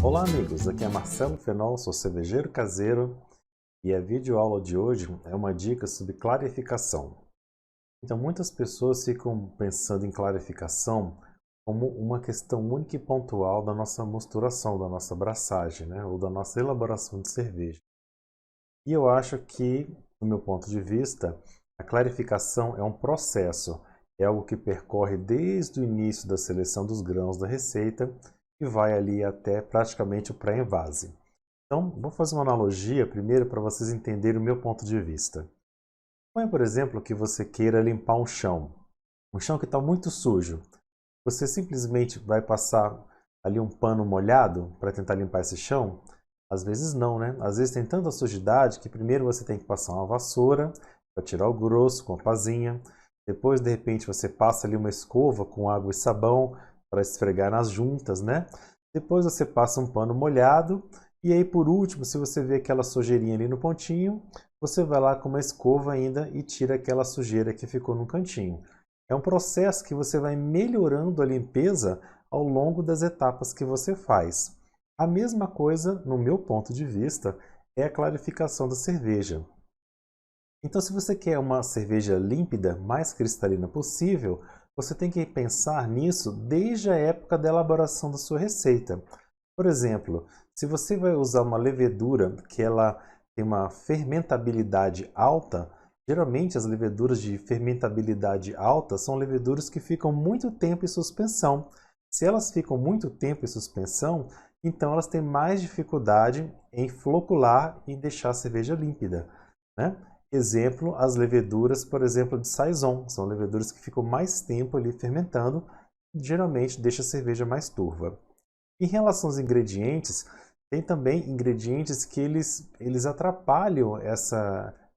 Olá amigos, aqui é Marcelo Fenol, sou cervejeiro caseiro e a videoaula de hoje é uma dica sobre clarificação. Então muitas pessoas ficam pensando em clarificação como uma questão única e pontual da nossa mosturação, da nossa braçagem, né? Ou da nossa elaboração de cerveja. E eu acho que, do meu ponto de vista, a clarificação é um processo, é algo que percorre desde o início da seleção dos grãos da receita e vai ali até praticamente o pré-envase. Então, vou fazer uma analogia primeiro para vocês entenderem o meu ponto de vista. Põe, por exemplo, que você queira limpar um chão que está muito sujo. Você simplesmente vai passar ali um pano molhado para tentar limpar esse chão? Às vezes não, né? Às vezes tem tanta sujidade que primeiro você tem que passar uma vassoura para tirar o grosso com a pazinha. Depois, de repente, você passa ali uma escova com água e sabão para esfregar nas juntas, né? Depois você passa um pano molhado. E aí, por último, se você vê aquela sujeirinha ali no pontinho, você vai lá com uma escova ainda e tira aquela sujeira que ficou no cantinho. É um processo que você vai melhorando a limpeza ao longo das etapas que você faz. A mesma coisa, no meu ponto de vista, é a clarificação da cerveja. Então, se você quer uma cerveja límpida, mais cristalina possível, você tem que pensar nisso desde a época da elaboração da sua receita. Por exemplo, se você vai usar uma levedura que ela tem uma fermentabilidade alta, geralmente as leveduras de fermentabilidade alta são leveduras que ficam muito tempo em suspensão. Se elas ficam muito tempo em suspensão, então elas têm mais dificuldade em flocular e deixar a cerveja límpida, né? Exemplo, as leveduras, por exemplo, de saison. São leveduras que ficam mais tempo ali fermentando, geralmente deixa a cerveja mais turva. Em relação aos ingredientes, tem também ingredientes que eles atrapalham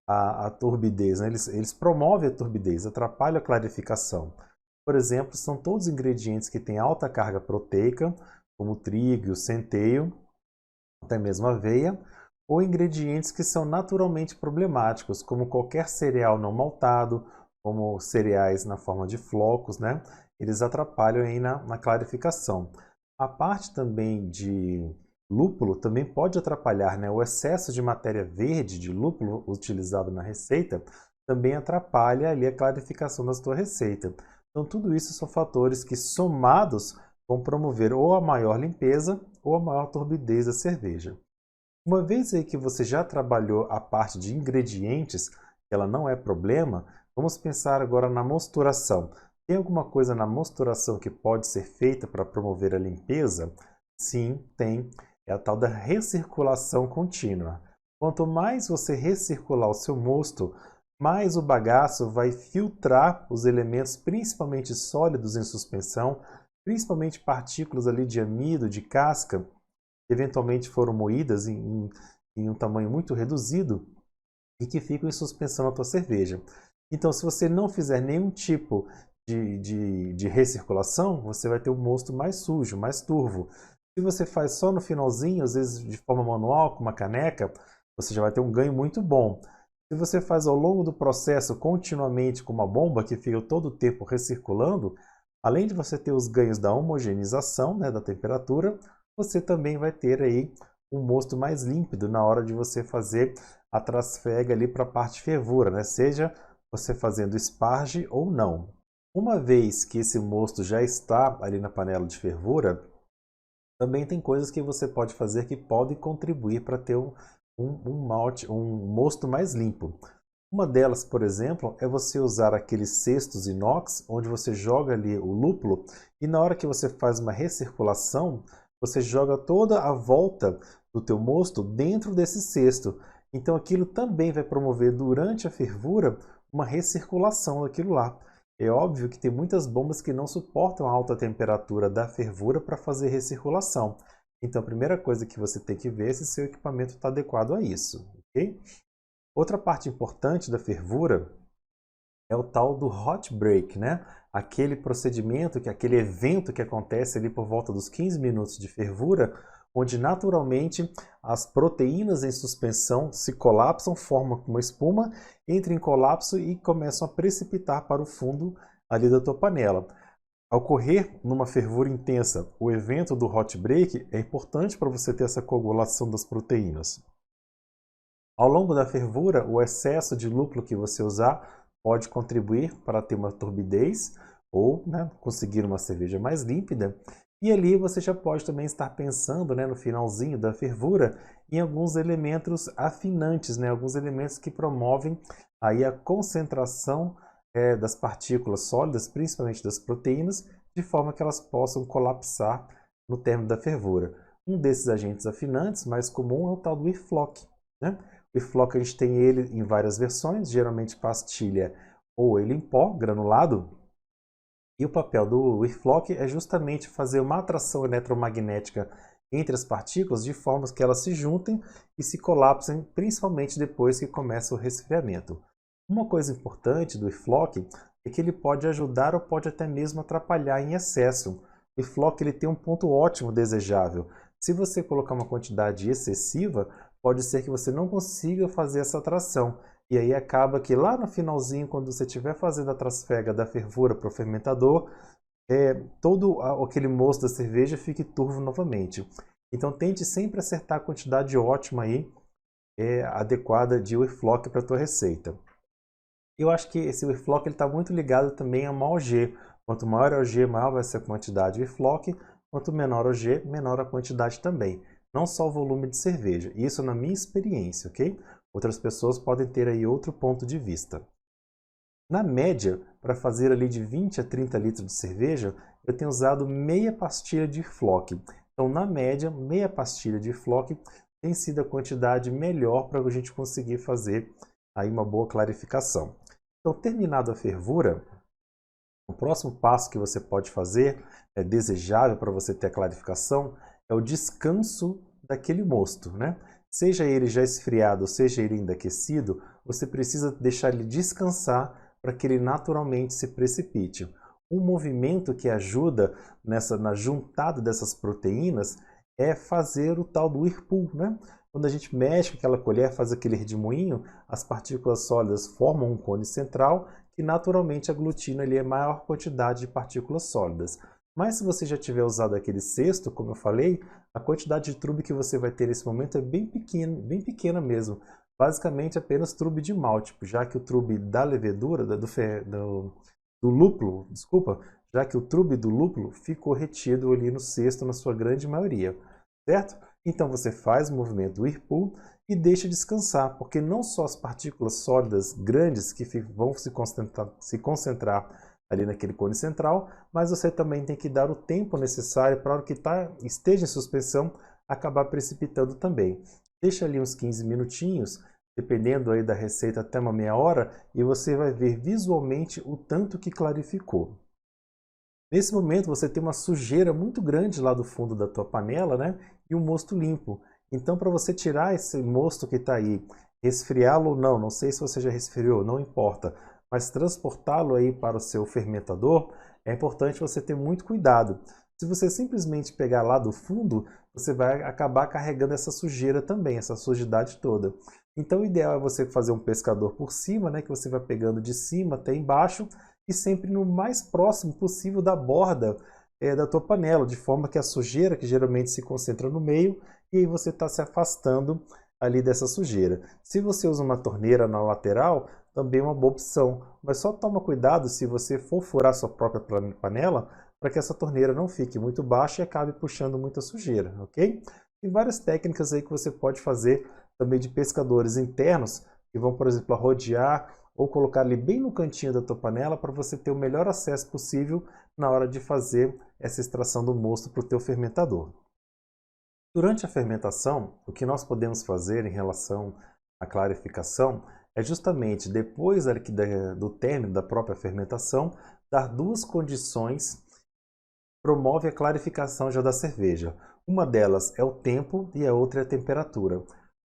a turbidez, né? Eles promovem a turbidez, atrapalham a clarificação. Por exemplo, são todos ingredientes que têm alta carga proteica, como o trigo, o centeio, até mesmo a aveia, ou ingredientes que são naturalmente problemáticos, como qualquer cereal não maltado, como cereais na forma de flocos, né? Eles atrapalham aí na clarificação. A parte também de lúpulo também pode atrapalhar, né? O excesso de matéria verde de lúpulo utilizado na receita também atrapalha ali a clarificação da sua receita. Então, tudo isso são fatores que, somados, vão promover ou a maior limpeza ou a maior turbidez da cerveja. Uma vez aí que você já trabalhou a parte de ingredientes, que ela não é problema, vamos pensar agora na mosturação. Tem alguma coisa na mosturação que pode ser feita para promover a limpeza? Sim, tem. É a tal da recirculação contínua. Quanto mais você recircular o seu mosto, mais o bagaço vai filtrar os elementos, principalmente sólidos em suspensão, principalmente partículas ali de amido, de casca, que eventualmente foram moídas em um tamanho muito reduzido e que ficam em suspensão na tua cerveja. Então, se você não fizer nenhum tipo de recirculação, você vai ter um mosto mais sujo, mais turvo. Se você faz só no finalzinho, às vezes de forma manual, com uma caneca, você já vai ter um ganho muito bom. Se você faz ao longo do processo continuamente com uma bomba que fica todo o tempo recirculando, além de você ter os ganhos da homogeneização, né, da temperatura, você também vai ter aí um mosto mais límpido na hora de você fazer a trasfega ali para a parte de fervura, né? Seja você fazendo esparge ou não. Uma vez que esse mosto já está ali na panela de fervura, também tem coisas que você pode fazer que podem contribuir para ter um mosto mais limpo. Uma delas, por exemplo, é você usar aqueles cestos inox, onde você joga ali o lúpulo e na hora que você faz uma recirculação, você joga toda a volta do teu mosto dentro desse cesto. Então aquilo também vai promover durante a fervura uma recirculação daquilo lá. É óbvio que tem muitas bombas que não suportam a alta temperatura da fervura para fazer recirculação. Então a primeira coisa que você tem que ver é se seu equipamento está adequado a isso, ok? Outra parte importante da fervura é o tal do hot break, né? Aquele procedimento, aquele evento que acontece ali por volta dos 15 minutos de fervura, onde naturalmente as proteínas em suspensão se colapsam, formam uma espuma, entram em colapso e começam a precipitar para o fundo ali da tua panela. Ao ocorrer numa fervura intensa, o evento do hot break é importante para você ter essa coagulação das proteínas. Ao longo da fervura, o excesso de lúpulo que você usar pode contribuir para ter uma turbidez ou, né, conseguir uma cerveja mais límpida. E ali você já pode também estar pensando, né, no finalzinho da fervura em alguns elementos afinantes, né, alguns elementos que promovem aí a concentração das partículas sólidas, principalmente das proteínas, de forma que elas possam colapsar no término da fervura. Um desses agentes afinantes mais comum é o tal do IFLOC, né? O IFLOC a gente tem ele em várias versões, geralmente pastilha ou ele em pó, granulado. E o papel do IFLOC é justamente fazer uma atração eletromagnética entre as partículas de forma que elas se juntem e se colapsem, principalmente depois que começa o resfriamento. Uma coisa importante do IFLOC é que ele pode ajudar ou pode até mesmo atrapalhar em excesso. O IFLOC ele tem um ponto ótimo desejável. Se você colocar uma quantidade excessiva, pode ser que você não consiga fazer essa atração. E aí acaba que lá no finalzinho, quando você estiver fazendo a trasfega da fervura para o fermentador, todo aquele moço da cerveja fique turvo novamente. Então tente sempre acertar a quantidade ótima aí, adequada de IFLOC para a tua receita. Eu acho que esse IFLOC está muito ligado também a maior G. Quanto maior é o G, maior vai ser a quantidade de IFLOC. Quanto menor o G, menor a quantidade também. Não só o volume de cerveja. Isso na minha experiência, ok? Outras pessoas podem ter aí outro ponto de vista. Na média, para fazer ali de 20 a 30 litros de cerveja, eu tenho usado meia pastilha de IFLOC. Então, na média, meia pastilha de IFLOC tem sido a quantidade melhor para a gente conseguir fazer aí uma boa clarificação. Então, terminada a fervura, o próximo passo que você pode fazer, é desejável para você ter a clarificação, é o descanso daquele mosto, né? Seja ele já esfriado, seja ele ainda aquecido, você precisa deixar ele descansar para que ele naturalmente se precipite. Um movimento que ajuda na juntada dessas proteínas é fazer o tal do whirlpool, né? Quando a gente mexe com aquela colher, faz aquele redemoinho, as partículas sólidas formam um cone central que naturalmente aglutina ali a maior quantidade de partículas sólidas. Mas se você já tiver usado aquele cesto, como eu falei, a quantidade de trube que você vai ter nesse momento é bem pequena mesmo. Basicamente apenas trube de malte, já que o trube da levedura, do lúpulo, desculpa, já que o trube do lúpulo ficou retido ali no cesto na sua grande maioria, certo? Então você faz o movimento do whirlpool e deixa descansar, porque não só as partículas sólidas grandes que vão se concentrar ali naquele cone central, mas você também tem que dar o tempo necessário para a hora que esteja em suspensão acabar precipitando também. Deixa ali uns 15 minutinhos, dependendo aí da receita até uma meia hora, e você vai ver visualmente o tanto que clarificou. Nesse momento você tem uma sujeira muito grande lá do fundo da tua panela, né? E um mosto limpo. Então, para você tirar esse mosto que está aí, resfriá-lo ou não sei se você já resfriou, não importa, mas transportá-lo aí para o seu fermentador, é importante você ter muito cuidado. Se você simplesmente pegar lá do fundo, você vai acabar carregando essa sujeira também, essa sujidade toda. Então, o ideal é você fazer um pescador por cima, né? Que você vai pegando de cima até embaixo, e sempre no mais próximo possível da borda da tua panela, de forma que a sujeira, que geralmente se concentra no meio, e aí você está se afastando ali dessa sujeira. Se você usa uma torneira na lateral, também é uma boa opção, mas só toma cuidado se você for furar sua própria panela, para que essa torneira não fique muito baixa e acabe puxando muita sujeira, ok? Tem várias técnicas aí que você pode fazer também de pescadores internos, que vão, por exemplo, rodear ou colocar ali bem no cantinho da tua panela para você ter o melhor acesso possível na hora de fazer essa extração do mosto para o teu fermentador. Durante a fermentação, o que nós podemos fazer em relação à clarificação é justamente depois do término da própria fermentação, dar duas condições que promovem a clarificação já da cerveja. Uma delas é o tempo e a outra é a temperatura.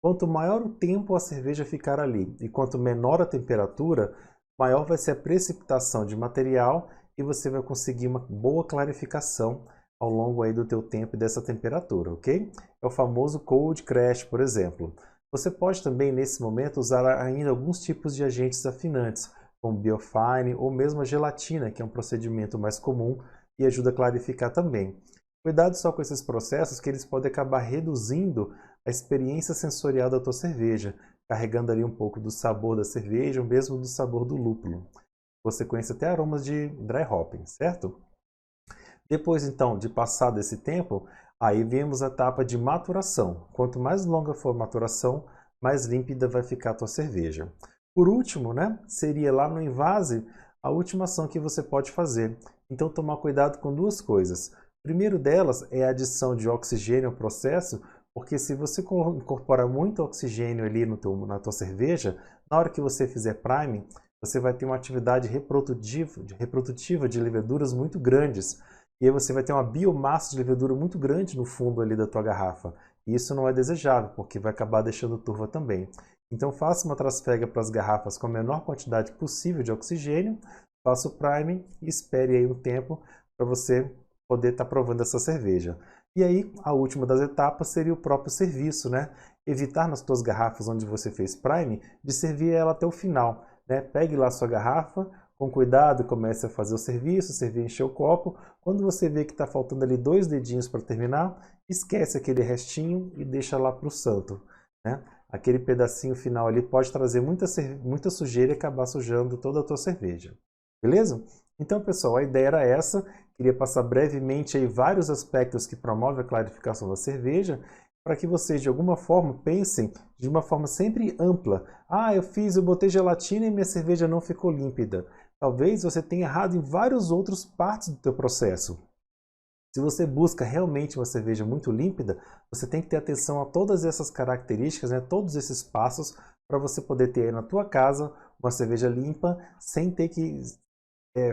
Quanto maior o tempo a cerveja ficar ali e quanto menor a temperatura, maior vai ser a precipitação de material e você vai conseguir uma boa clarificação ao longo aí do teu tempo e dessa temperatura, ok? É o famoso cold crash, por exemplo. Você pode também, nesse momento, usar ainda alguns tipos de agentes afinantes, como biofine ou mesmo a gelatina, que é um procedimento mais comum e ajuda a clarificar também. Cuidado só com esses processos que eles podem acabar reduzindo a experiência sensorial da tua cerveja, carregando ali um pouco do sabor da cerveja, ou mesmo do sabor do lúpulo. Você conhece até aromas de dry hopping, certo? Depois, então, de passado esse tempo, aí vemos a etapa de maturação. Quanto mais longa for a maturação, mais límpida vai ficar a tua cerveja. Por último, né, seria lá no envase a última ação que você pode fazer. Então, tomar cuidado com duas coisas. Primeiro delas é a adição de oxigênio ao processo, porque se você incorporar muito oxigênio ali na tua cerveja, na hora que você fizer priming, você vai ter uma atividade reprodutiva de leveduras muito grandes. E aí você vai ter uma biomassa de levedura muito grande no fundo ali da tua garrafa. E isso não é desejável, porque vai acabar deixando turva também. Então faça uma trasfega para as garrafas com a menor quantidade possível de oxigênio, faça o priming e espere aí um tempo para você poder estar provando essa cerveja. E aí, a última das etapas seria o próprio serviço, né? Evitar nas suas garrafas onde você fez priming, de servir ela até o final, né? Pegue lá a sua garrafa, com cuidado, comece a fazer o serviço, servir, encher o copo. Quando você vê que está faltando ali 2 dedinhos para terminar, esquece aquele restinho e deixa lá para o santo, né? Aquele pedacinho final ali pode trazer muita sujeira e acabar sujando toda a tua cerveja. Beleza? Então, pessoal, a ideia era essa. Queria passar brevemente aí vários aspectos que promovem a clarificação da cerveja, para que vocês, de alguma forma, pensem de uma forma sempre ampla. Ah, eu botei gelatina e minha cerveja não ficou límpida. Talvez você tenha errado em várias outras partes do teu processo. Se você busca realmente uma cerveja muito límpida, você tem que ter atenção a todas essas características, né, todos esses passos, para você poder ter aí na tua casa uma cerveja limpa, sem ter que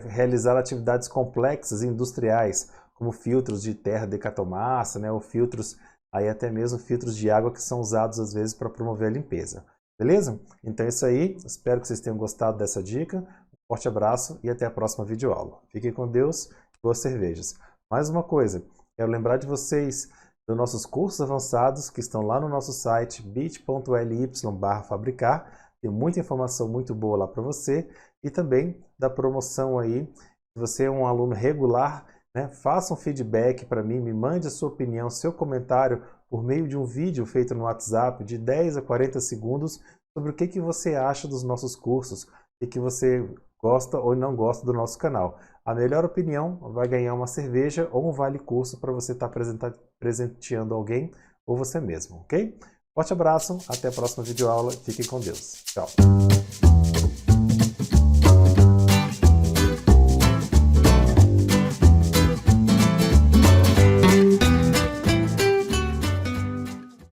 realizar atividades complexas e industriais, como filtros de terra decatomassa, né, ou filtros, aí até mesmo filtros de água que são usados às vezes para promover a limpeza. Beleza? Então é isso aí, espero que vocês tenham gostado dessa dica. Um forte abraço e até a próxima videoaula. Fiquem com Deus, boas cervejas. Mais uma coisa, quero lembrar de vocês dos nossos cursos avançados que estão lá no nosso site bit.ly/fabricar. Tem muita informação muito boa lá para você. E também da promoção aí, se você é um aluno regular, né, faça um feedback para mim, me mande a sua opinião, seu comentário por meio de um vídeo feito no WhatsApp de 10 a 40 segundos sobre o que você acha dos nossos cursos e que você gosta ou não gosta do nosso canal. A melhor opinião vai ganhar uma cerveja ou um vale-curso para você estar presenteando alguém ou você mesmo, ok? Forte abraço, até a próxima videoaula, fiquem com Deus. Tchau!